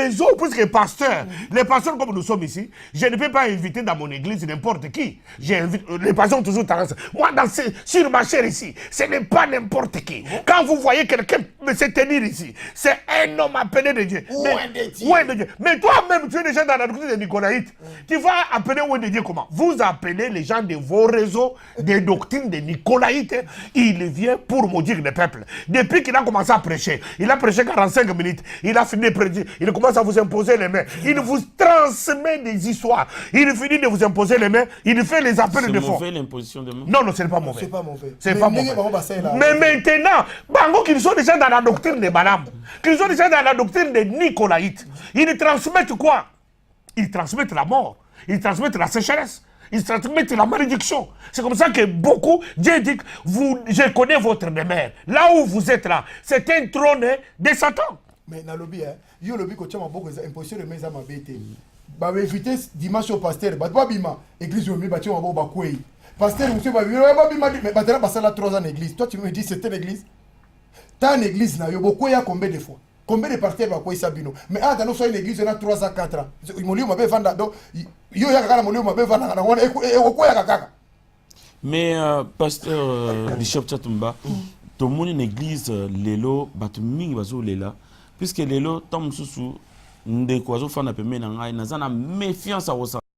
les autres, puisque pasteurs, les pasteurs comme nous sommes ici, je ne peux pas inviter dans mon église n'importe qui. Les pasteurs ont toujours tendance. Moi, sur ma chair ici, ce n'est pas n'importe qui. Quand vous voyez quelqu'un se tenir ici, c'est un homme appelé de Dieu. Mais toi-même, tu es déjà dans la doctrine des Nicolaïtes. Tu vas appeler Oué de Dieu comment? Vous appelez les gens de vos réseaux des doctrines des Nicolaïtes. Il vient pour maudire le peuple. Depuis qu'il a commencé à prêcher, il a prêché 45 minutes, il a fini de prêcher, il commence à vous imposer les mains. Il vous transmet des histoires. Il finit de vous imposer les mains, il fait les appels de fond. C'est mauvais l'imposition de main? Non, ce n'est pas mauvais. C'est pas mauvais. C'est pas mauvais. Mais maintenant, Bango, qu'ils sont déjà dans la doctrine des Balam, qu'ils sont déjà dans la doctrine des Nicolaïtes, ils transmettent quoi? Ils transmettent la mort, ils transmettent la sécheresse. Ils transmettent la malédiction. C'est comme ça que beaucoup, Dieu dit, je connais votre demeure. Là où vous êtes là, c'est un trône de Satan. Mais dans le lobby, il y a le lobby qui a beaucoup d'impositions de mes amis. Bah, éviter dimanche au pasteur, bah, bima, église, bah, tu vas voir, pasteur, monsieur, bah, bima, mais bah, tu as passé là 3 ans en église. Toi, tu me dis, c'est une église. T'as une église, là, beaucoup, il y a combien de fois? Combien de pasteurs va quoi Sabino? Mais dans notre église, on a 3 à 4 ans. Mais pasteur Bishop Chatumba, tout le monde en église, l'élo, batuming bazo lela, puisque l'élo, tom sous ndekwazo fan apemé nangai, nazana méfiance à